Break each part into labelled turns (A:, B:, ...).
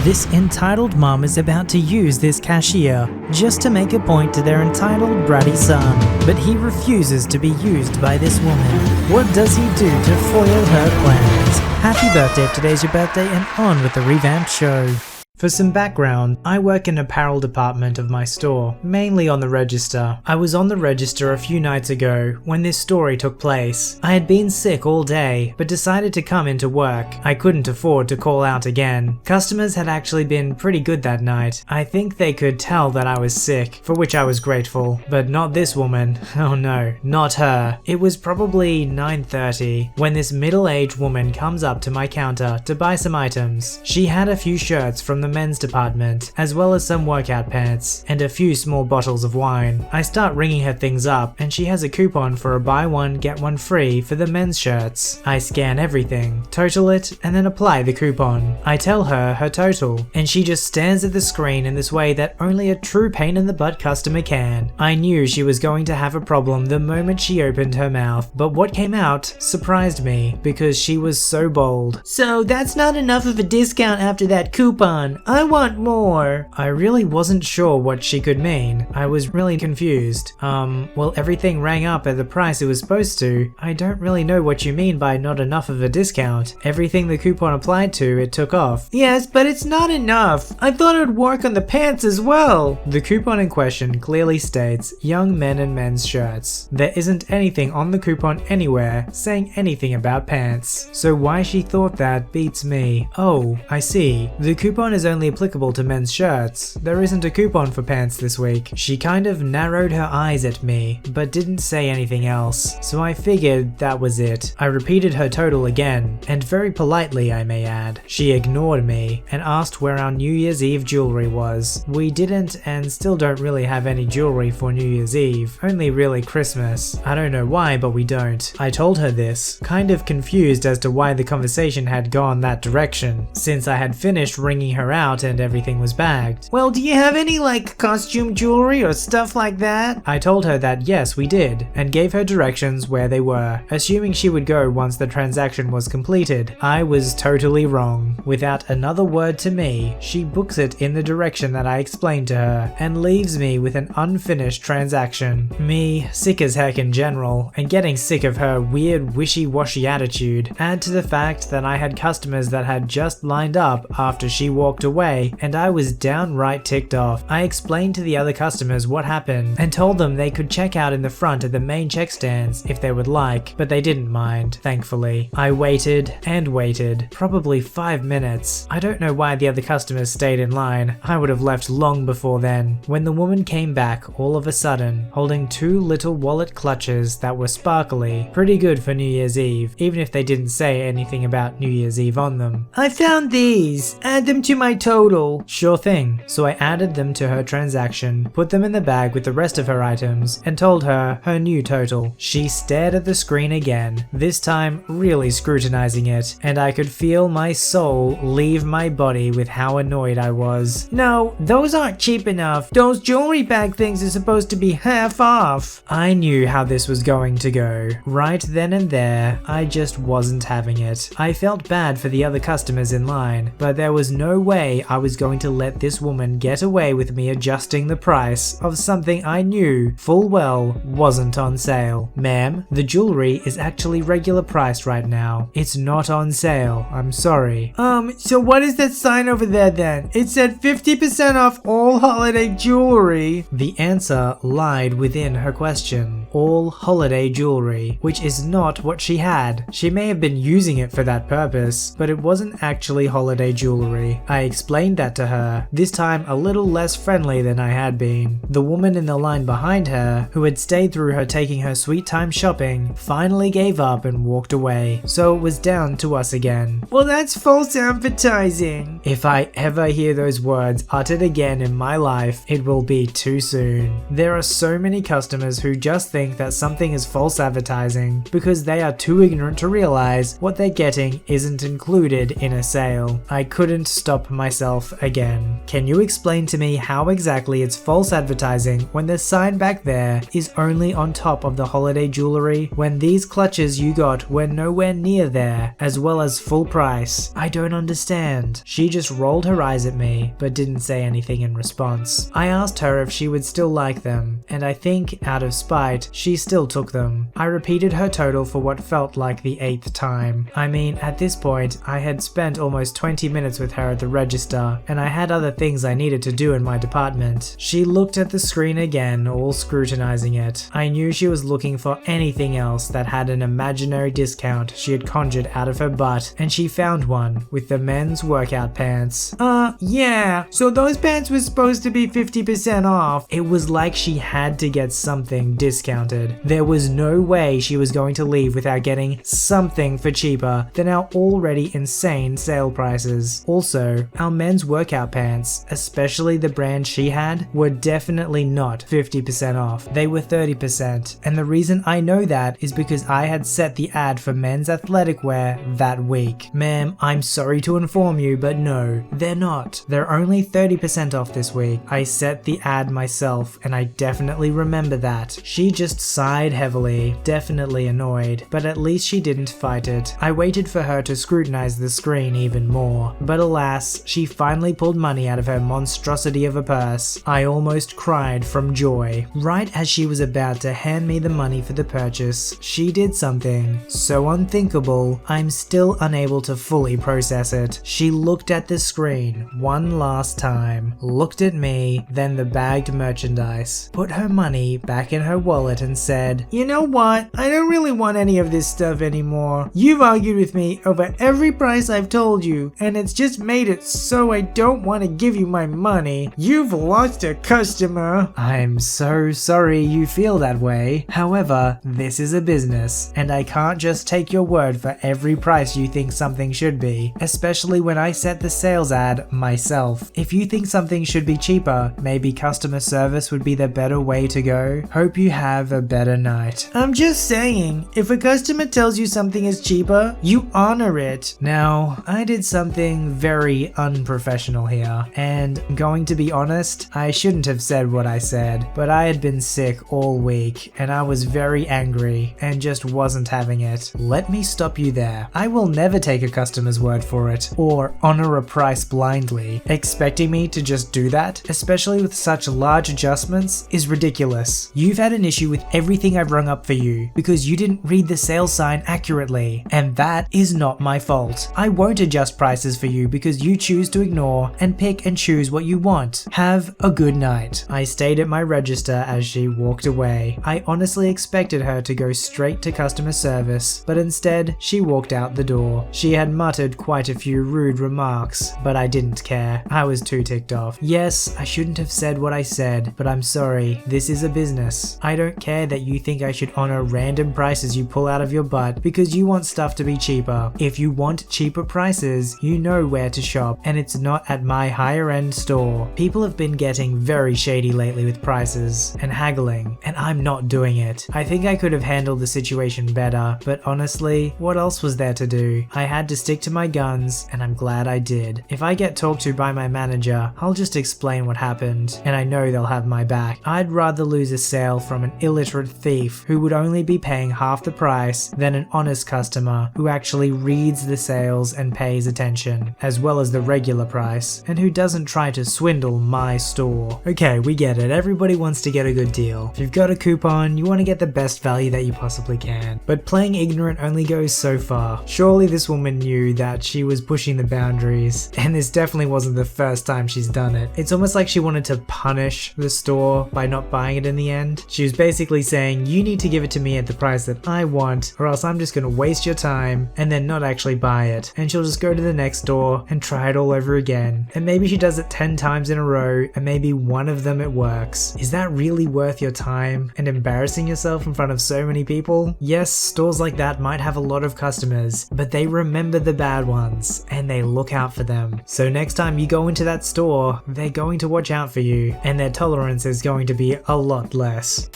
A: This entitled mom is about to use this cashier just to make a point to their entitled bratty son, but he refuses to be used by this woman. What does he do to foil her plans? Happy birthday if today's your birthday, and on with the revamped show. For some background, I work in the apparel department of my store, mainly on the register. I was on the register a few nights ago when this story took place. I had been sick all day, but decided to come into work. I couldn't afford to call out again. Customers had actually been pretty good that night. I think they could tell that I was sick, for which I was grateful. But not this woman. Oh no, not her. It was probably 9:30 when this middle-aged woman comes up to my counter to buy some items. She had a few shirts from the men's department, as well as some workout pants, and a few small bottles of wine. I start ringing her things up, and she has a coupon for a buy one get one free for the men's shirts. I scan everything, total it, and then apply the coupon. I tell her her total, and she just stares at the screen in this way that only a true pain in the butt customer can. I knew she was going to have a problem the moment she opened her mouth, but what came out surprised me because she was so bold. "So that's not enough of a discount after that coupon. I want more." I really wasn't sure what she could mean. I was really confused. Well, everything rang up at the price it was supposed to. I don't really know what you mean by not enough of a discount. Everything the coupon applied to, it took off. "Yes, but it's not enough. I thought it would work on the pants as well." The coupon in question clearly states young men and men's shirts. There isn't anything on the coupon anywhere saying anything about pants. So why she thought that beats me. Oh, I see. The coupon is only applicable to men's shirts. There isn't a coupon for pants this week. She kind of narrowed her eyes at me, but didn't say anything else, so I figured that was it. I repeated her total again, and very politely I may add. She ignored me and asked where our New Year's Eve jewelry was. We didn't and still don't really have any jewelry for New Year's Eve, only really Christmas. I don't know why, but we don't. I told her this, kind of confused as to why the conversation had gone that direction, since I had finished ringing her out and everything was bagged. "Well, do you have any like costume jewelry or stuff like that?" I told her that yes, we did, and gave her directions where they were, assuming she would go once the transaction was completed. I was totally wrong. Without another word to me, she books it in the direction that I explained to her, and leaves me with an unfinished transaction. Me, sick as heck in general, and getting sick of her weird wishy-washy attitude. Add to the fact that I had customers that had just lined up after she walked away, and I was downright ticked off. I explained to the other customers what happened and told them they could check out in the front at the main check stands if they would like, but they didn't mind, thankfully. I waited and waited, probably 5 minutes. I don't know why the other customers stayed in line. I would have left long before then. When the woman came back all of a sudden, holding 2 little wallet clutches that were sparkly, pretty good for New Year's Eve, even if they didn't say anything about New Year's Eve on them. "I found these. Add them to my total." Sure thing. So I added them to her transaction, put them in the bag with the rest of her items, and told her her new total. She stared at the screen again, this time really scrutinizing it, and I could feel my soul leave my body with how annoyed I was. "No, those aren't cheap enough. Those jewelry bag things are supposed to be half off." I knew how this was going to go. Right then and there, I just wasn't having it. I felt bad for the other customers in line, but there was no way I was going to let this woman get away with me adjusting the price of something I knew full well wasn't on sale. "Ma'am, the jewelry is actually regular priced right now. It's not on sale. I'm sorry." So what is that sign over there then? It said 50% off all holiday jewelry." The answer lied within her question. All holiday jewelry, which is not what she had. She may have been using it for that purpose, but it wasn't actually holiday jewelry. I explained that to her, this time a little less friendly than I had been. The woman in the line behind her, who had stayed through her taking her sweet time shopping, finally gave up and walked away, so it was down to us again. "Well, that's false advertising." If I ever hear those words uttered again in my life, it will be too soon. There are so many customers who just think that something is false advertising because they are too ignorant to realize what they're getting isn't included in a sale. I couldn't stop my myself again. Can you explain to me how exactly it's false advertising when the sign back there is only on top of the holiday jewelry when these clutches you got were nowhere near there, as well as full price? I don't understand. She just rolled her eyes at me, but didn't say anything in response. I asked her if she would still like them, and I think, out of spite, she still took them. I repeated her total for what felt like the 8th time. I mean, at this point, I had spent almost 20 minutes with her at the register, and I had other things I needed to do in my department. She looked at the screen again, all scrutinizing it. I knew she was looking for anything else that had an imaginary discount she had conjured out of her butt, and she found one with the men's workout pants. Yeah, so those pants were supposed to be 50% off. It was like she had to get something discounted. There was no way she was going to leave without getting something for cheaper than our already insane sale prices. Also, our men's workout pants, especially the brand she had, were definitely not 50% off. They were 30%, and the reason I know that is because I had set the ad for men's athletic wear that week. Ma'am, I'm sorry to inform you, but no, they're not. They're only 30% off this week. I set the ad myself, and I definitely remember that. She just sighed heavily, definitely annoyed, but at least she didn't fight it. I waited for her to scrutinize the screen even more, but alas, she finally pulled money out of her monstrosity of a purse. I almost cried from joy. Right as she was about to hand me the money for the purchase, she did something so unthinkable, I'm still unable to fully process it. She looked at the screen one last time, looked at me, then the bagged merchandise, put her money back in her wallet and said, "You know what? I don't really want any of this stuff anymore. You've argued with me over every price I've told you, and it's just made it so I don't want to give you my money. You've lost a customer." I'm so sorry you feel that way. However, this is a business, and I can't just take your word for every price you think something should be, especially when I set the sales ad myself. If you think something should be cheaper, maybe customer service would be the better way to go. Hope you have a better night. I'm just saying, if a customer tells you something is cheaper, you honor it. Now, I did something very unprofessional here, and going to be honest, I shouldn't have said what I said, but I had been sick all week, and I was very angry, and just wasn't having it. Let me stop you there. I will never take a customer's word for it, or honor a price blindly. Expecting me to just do that, especially with such large adjustments, is ridiculous. You've had an issue with everything I've rung up for you, because you didn't read the sales sign accurately, and that is not my fault. I won't adjust prices for you because you choose to ignore and pick and choose what you want. Have a good night. I stayed at my register as she walked away. I honestly expected her to go straight to customer service, but instead she walked out the door. She had muttered quite a few rude remarks, but I didn't care. I was too ticked off. Yes, I shouldn't have said what I said, but I'm sorry. This is a business. I don't care that you think I should honor random prices you pull out of your butt because you want stuff to be cheaper. If you want cheaper prices, you know where to shop, and it's not at my higher end store. People have been getting very shady lately with prices and haggling, and I'm not doing it. I think I could have handled the situation better, but honestly, what else was there to do? I had to stick to my guns, and I'm glad I did. If I get talked to by my manager, I'll just explain what happened, and I know they'll have my back. I'd rather lose a sale from an illiterate thief who would only be paying half the price than an honest customer who actually reads the sales and pays attention, as well as the regular price, and who doesn't try to swindle my store. Okay, we get it. Everybody wants to get a good deal. If you've got a coupon, you want to get the best value that you possibly can. But playing ignorant only goes so far. Surely this woman knew that she was pushing the boundaries, and this definitely wasn't the first time she's done it. It's almost like she wanted to punish the store by not buying it in the end. She was basically saying, you need to give it to me at the price that I want, or else I'm just gonna waste your time and then not actually buy it. And she'll just go to the next store and try it all over again. And maybe she does it 10 times in a row, and maybe one of them it works. Is that really worth your time and embarrassing yourself in front of so many people? Yes, stores like that might have a lot of customers, but they remember the bad ones and they look out for them. So next time you go into that store, they're going to watch out for you, and their tolerance is going to be a lot less.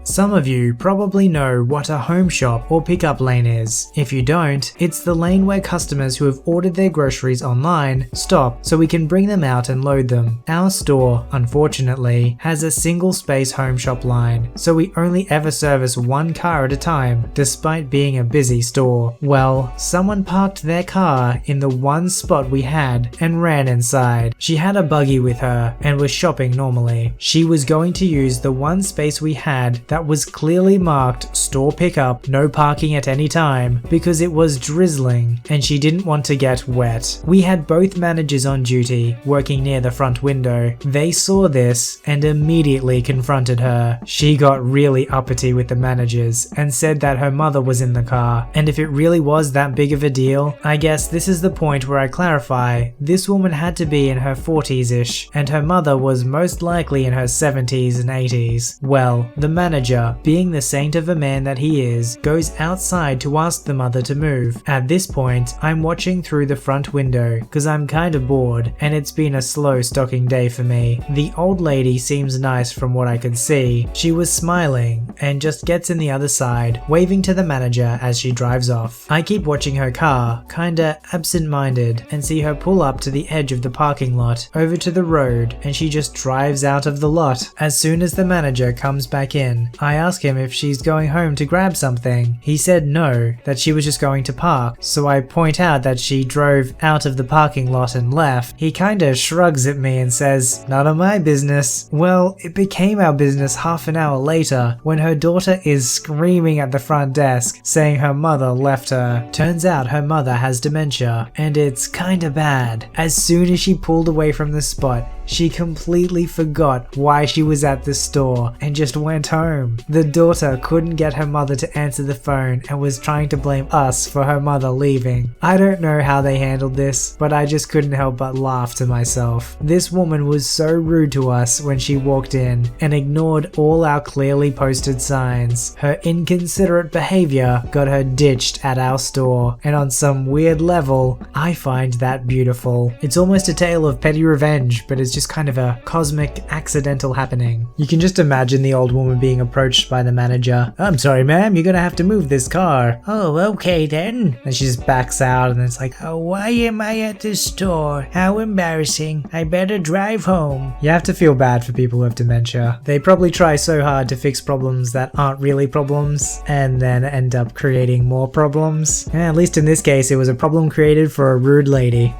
A: Some of you probably know what a home shop or pickup lane is. If you don't, it's the lane where customers who have ordered their groceries online stop so we can bring them out and load them. Our store, unfortunately, has a single space home shop line, so we only ever service one car at a time, despite being a busy store. Well, someone parked their car in the one spot we had and ran inside. She had a buggy with her and was shopping normally. She was going to use the one space we had that was clearly marked store pickup, no parking at any time, because it was drizzling and she didn't want to get wet. We had both managers on duty, working near the front window. They saw this and immediately confronted her. She got really uppity with the managers and said that her mother was in the car, and if it really was that big of a deal, I guess this is the point where I clarify, this woman had to be in her 40s-ish, and her mother was most likely in her 70s and 80s. Well, the manager, being the saint of a man that he is, goes outside to ask the mother to move. At this point, I'm watching through the front window, cause I'm kinda bored, and it's been a slow stocking day for me. The old lady seems nice from what I could see. She was smiling, and just gets in the other side, waving to the manager as she drives off. I keep watching her car, kinda absent-minded, and see her pull up to the edge of the parking lot, over to the road, and she just drives out of the lot. As soon as the manager comes back in, I ask him if she's going home to grab something. He said no, that she was just going to park, so I point out that she drove out of the parking lot and left. He kinda shrugs at me and says, "None of my business." Well, it became our business half an hour later when her daughter is screaming at the front desk saying her mother left her. Turns out her mother has dementia, and it's kinda bad. As soon as she pulled away from the spot, she completely forgot why she was at the store and just went home. The daughter couldn't get her mother to answer the phone and was trying to blame us for her mother leaving. I don't know how they handled this, but I just couldn't help but laugh to myself. This woman was so rude to us when she walked in and ignored all our clearly posted signs. Her inconsiderate behavior got her ditched at our store, and on some weird level, I find that beautiful. It's almost a tale of petty revenge, but it's just kind of a cosmic accidental happening. You can just imagine the old woman being approached by the manager. "I'm sorry ma'am, you're gonna have to move this car." "Oh, okay then." And she just backs out and it's like, "Oh, why am I at this store? How embarrassing. I better drive home." You have to feel bad for people who have dementia. They probably try so hard to fix problems that aren't really problems and then end up creating more problems. And at least in this case, it was a problem created for a rude lady.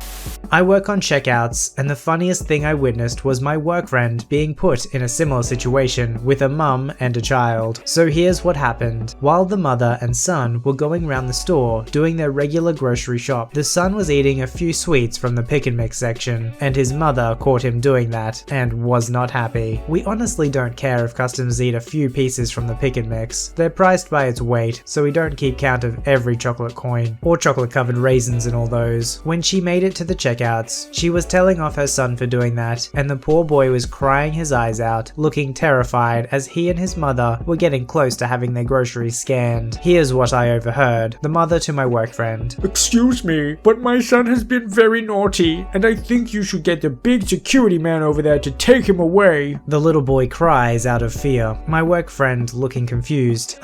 A: I work on checkouts, and the funniest thing I witnessed was my work friend being put in a similar situation with a mum and a child. So here's what happened. While the mother and son were going around the store doing their regular grocery shop, the son was eating a few sweets from the pick and mix section, and his mother caught him doing that and was not happy. We honestly don't care if customers eat a few pieces from the pick and mix. They're priced by its weight, so we don't keep count of every chocolate coin or chocolate covered raisins and all those. When she made it to the checkouts, she was telling off her son for doing that, and the poor boy was crying his eyes out, looking terrified as he and his mother were getting close to having their groceries scanned. Here's what I overheard. The mother to my work friend.
B: "Excuse me, but my son has been very naughty, and I think you should get the big security man over there to take him away."
A: The little boy cries out of fear. My work friend looking confused.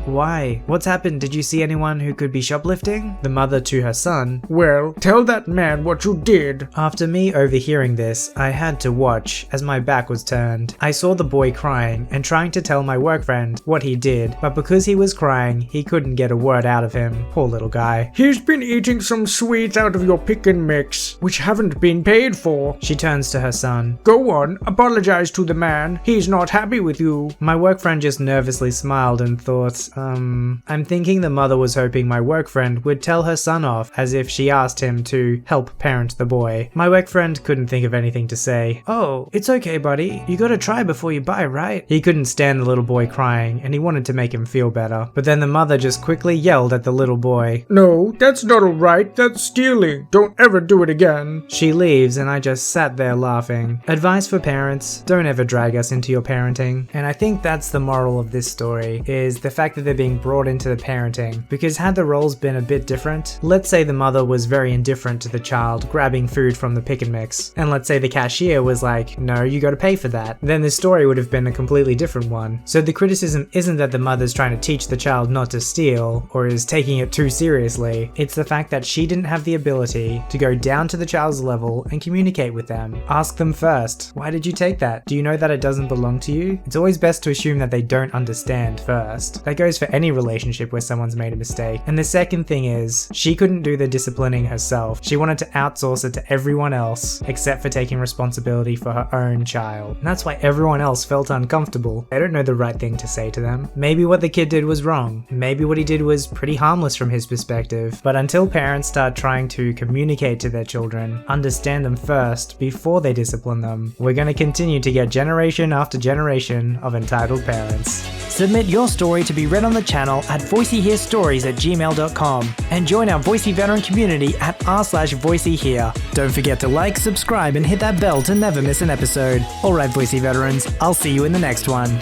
A: Why? What's happened? Did you see anyone who could be shoplifting?" The mother to her son.
B: "Well, tell that man what you did."
A: After me overhearing this, I had to watch as my back was turned. I saw the boy crying and trying to tell my work friend what he did, but because he was crying, he couldn't get a word out of him. Poor little guy.
B: "He's been eating some sweets out of your pick and mix, which haven't been paid for."
A: She turns to her son.
B: "Go on, apologize to the man. He's not happy with you."
A: My work friend just nervously smiled and thought, I'm thinking the mother was hoping my work friend would tell her son off as if she asked him to help parent the boy. My work friend couldn't think of anything to say. "Oh, it's okay buddy, you gotta try before you buy, right?" He couldn't stand the little boy crying and he wanted to make him feel better. But then the mother just quickly yelled at the little boy.
B: "No, that's not alright, that's stealing. Don't ever do it again."
A: She leaves and I just sat there laughing. Advice for parents, don't ever drag us into your parenting. And I think that's the moral of this story, is the fact that they're being brought into the parenting. Because had the roles been a bit different, let's say the mother was very indifferent to the child grabbing food from the pick and mix, and let's say the cashier cashier was like, no, you gotta pay for that, then this story would have been a completely different one. So the criticism isn't that the mother's trying to teach the child not to steal or is taking it too seriously, it's the fact that she didn't have the ability to go down to the child's level and communicate with them. Ask them first, why did you take that? Do you know that it doesn't belong to you? It's always best to assume that they don't understand first. That goes for any relationship where someone's made a mistake. And the second thing is, she couldn't do the disciplining herself. She wanted to outsource it to everyone else except for taking responsibility for her own child. And that's why everyone else felt uncomfortable. They don't know the right thing to say to them. Maybe what the kid did was wrong. Maybe what he did was pretty harmless from his perspective. But until parents start trying to communicate to their children, understand them first before they discipline them, we're going to continue to get generation after generation of entitled parents.
C: Submit your story to be read on the channel at voiceyherestories@gmail.com and join our Voicey veteran community at r/VoiceyHere. Don't forget to like, subscribe, and hit that bell to never miss an episode. Alright, Voicey veterans, I'll see you in the next one.